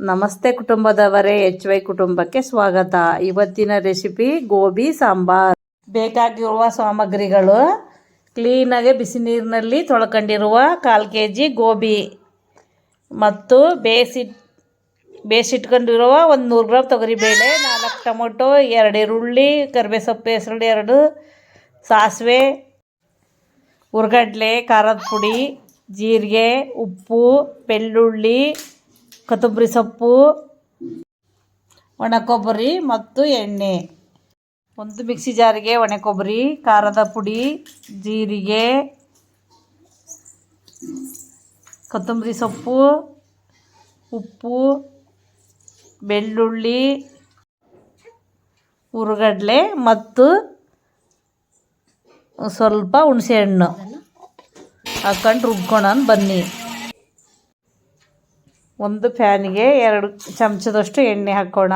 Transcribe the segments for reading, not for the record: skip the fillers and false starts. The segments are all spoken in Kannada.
ನಮಸ್ತೆ ಕುಟುಂಬದವರೇ, HY ಕುಟುಂಬಕ್ಕೆ ಸ್ವಾಗತ. ಇವತ್ತಿನ ರೆಸಿಪಿ ಗೋಬಿ ಸಾಂಬಾರ್. ಬೇಕಾಗಿರುವ ಸಾಮಗ್ರಿಗಳು: ಕ್ಲೀನಾಗಿ ಬಿಸಿ ನೀರಿನಲ್ಲಿ ತೊಳ್ಕೊಂಡಿರುವ 1/4 kg ಗೋಬಿ ಮತ್ತು ಬೇಯಿಸಿಟ್ಕೊಂಡಿರುವ 100 ಗ್ರಾಮ್ ತೊಗರಿಬೇಳೆ, 4 ಟೊಮೊಟೊ, 2 ಈರುಳ್ಳಿ, ಕರಿಬೇವು ಸೊಪ್ಪು, ಹೆಸರು 2, ಸಾಸಿವೆ, ಹುರ್ಗಡ್ಲೆ, ಖಾರದ ಪುಡಿ, ಜೀರಿಗೆ, ಉಪ್ಪು, ಬೆಳ್ಳುಳ್ಳಿ, ಕೊತ್ತಂಬರಿ ಸೊಪ್ಪು, ಒಣ ಕೊಬ್ಬರಿ ಮತ್ತು ಎಣ್ಣೆ. ಒಂದು ಮಿಕ್ಸಿ ಜಾರಿಗೆ ಒಣ ಕೊಬ್ಬರಿ, ಖಾರದ ಪುಡಿ, ಜೀರಿಗೆ, ಕೊತ್ತಂಬರಿ ಸೊಪ್ಪು, ಉಪ್ಪು, ಬೆಳ್ಳುಳ್ಳಿ, ಹುರ್ಗಡ್ಲೆ ಮತ್ತು ಸ್ವಲ್ಪ ಹುಣಸೆಹಣ್ಣು ಹಾಕೊಂಡು ರುಬ್ಕೊಳ್ಳೋಣ ಬನ್ನಿ. ಒಂದು ಪ್ಯಾನಿಗೆ 2 ಚಮಚದಷ್ಟು ಎಣ್ಣೆ ಹಾಕೋಣ.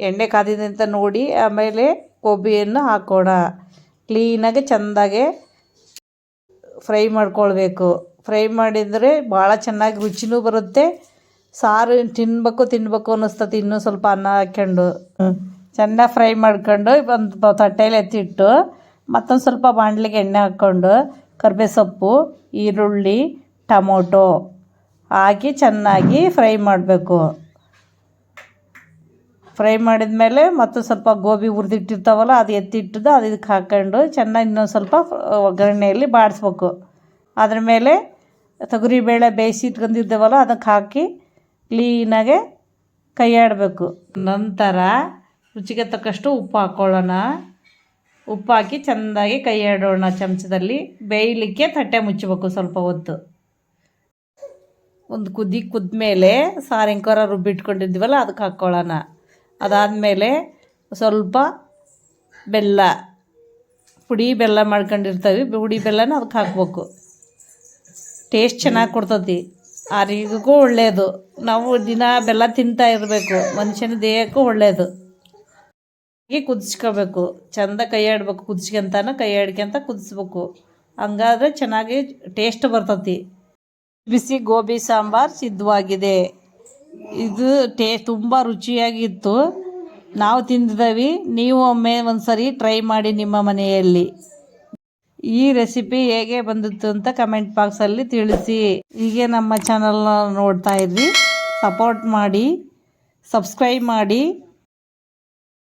ಎಣ್ಣೆ ಕಾದಿದೆ ಅಂತ ನೋಡಿ ಆಮೇಲೆ ಗೋಬಿಯನ್ನು ಹಾಕೋಣ. ಕ್ಲೀನಾಗಿ ಚೆಂದಾಗೆ ಫ್ರೈ ಮಾಡ್ಕೊಳ್ಬೇಕು. ಫ್ರೈ ಮಾಡಿದರೆ ಭಾಳ ಚೆನ್ನಾಗಿ ರುಚಿನೂ ಬರುತ್ತೆ. ಸಾರು ತಿನ್ನಬೇಕು ಅನ್ನಿಸ್ತತಿ. ಇನ್ನೂ ಸ್ವಲ್ಪ ಅನ್ನ ಹಾಕ್ಕೊಂಡು ಚೆನ್ನಾಗಿ ಫ್ರೈ ಮಾಡ್ಕೊಂಡು ಒಂದು ತಟ್ಟೆಯಲ್ಲಿ ಎತ್ತಿಟ್ಟು ಮತ್ತೊಂದು ಸ್ವಲ್ಪ ಬಾಣಲಿಗೆ ಎಣ್ಣೆ ಹಾಕ್ಕೊಂಡು ಕರಿಬೇವು ಸೊಪ್ಪು, ಈರುಳ್ಳಿ, ಟೊಮೊಟೊ ಹಾಕಿ ಚೆನ್ನಾಗಿ ಫ್ರೈ ಮಾಡಬೇಕು. ಫ್ರೈ ಮಾಡಿದ ಮೇಲೆ ಮತ್ತು ಸ್ವಲ್ಪ ಗೋಬಿ ಹುರಿದಿಟ್ಟಿರ್ತಾವಲ್ಲ ಅದು ಎತ್ತಿಟ್ಟಿದ್ದು ಅದು ಇದಕ್ಕೆ ಹಾಕ್ಕೊಂಡು ಚೆನ್ನಾಗಿ ಇನ್ನೊಂದು ಸ್ವಲ್ಪ ಒಗ್ಗರಣೆಯಲ್ಲಿ ಬಾಡಿಸ್ಬೇಕು. ಅದ್ರ ಮೇಲೆ ತೊಗರಿಬೇಳೆ ಬೇಯಿಸಿ ಇಟ್ಕೊಂಡಿದ್ದೇವಲ್ಲ ಅದಕ್ಕೆ ಹಾಕಿ ಕ್ಲೀನಾಗೆ ಕೈ ಆಡಬೇಕು. ನಂತರ ರುಚಿಗೆ ತಕ್ಕಷ್ಟು ಉಪ್ಪು ಹಾಕ್ಕೊಳ್ಳೋಣ. ಉಪ್ಪು ಹಾಕಿ ಚೆಂದಾಗಿ ಕೈ ಆಡೋಣ. ಚಮಚದಲ್ಲಿ ಬೇಯಲಿಕ್ಕೆ ತಟ್ಟೆ ಮುಚ್ಚಬೇಕು ಸ್ವಲ್ಪ ಹೊತ್ತು. ಒಂದು ಕುದ್ಮೇಲೆ ಸಾರಿಂಕಾರ ರುಬ್ಬಿಟ್ಕೊಂಡಿದ್ದೀವಲ್ಲ ಅದಕ್ಕೆ ಹಾಕ್ಕೊಳ್ಳೋಣ. ಅದಾದಮೇಲೆ ಸ್ವಲ್ಪ ಬೆಲ್ಲ ಮಾಡ್ಕೊಂಡಿರ್ತೀವಿ, ಪುಡಿ ಬೆಲ್ಲನ ಅದಕ್ಕೆ ಹಾಕ್ಬೇಕು. ಟೇಸ್ಟ್ ಚೆನ್ನಾಗಿ ಕೊಡ್ತತಿ. ಆರೋಗ್ಯಕ್ಕೂ ಒಳ್ಳೆಯದು. ನಾವು ದಿನ ಬೆಲ್ಲ ತಿಂತಾ ಇರಬೇಕು. ಮನುಷ್ಯನ ದೇಹಕ್ಕೂ ಒಳ್ಳೆಯದು. ಹೀಗೆ ಕುದಿಸ್ಕೋಬೇಕು. ಚೆಂದ ಕೈ ಆಡಬೇಕು. ಕೈ ಆಡ್ಕೊಂತ ಕುದಿಸ್ಬೇಕು. ಹಂಗಾದ್ರೆ ಚೆನ್ನಾಗಿ ಟೇಸ್ಟ್ ಬರ್ತತಿ. ಬಿಸಿ ಗೋಬಿ ಸಾಂಬಾರ್ ಸಿದ್ಧವಾಗಿದೆ. ಇದು ತುಂಬ ರುಚಿಯಾಗಿತ್ತು. ನಾವು ತಿಂದಿದ್ದೀವಿ. ನೀವು ಒಮ್ಮೆ ಒಂದ್ಸರಿ ಟ್ರೈ ಮಾಡಿ ನಿಮ್ಮ ಮನೆಯಲ್ಲಿ. ಈ ರೆಸಿಪಿ ಹೇಗೆ ಬಂದಿತ್ತು ಅಂತ ಕಮೆಂಟ್ ಬಾಕ್ಸಲ್ಲಿ ತಿಳಿಸಿ. ಹೀಗೆ ನಮ್ಮ ಚಾನಲ್ನ ನೋಡ್ತಾ ಇರ್ರಿ. ಸಪೋರ್ಟ್ ಮಾಡಿ, ಸಬ್ಸ್ಕ್ರೈಬ್ ಮಾಡಿ.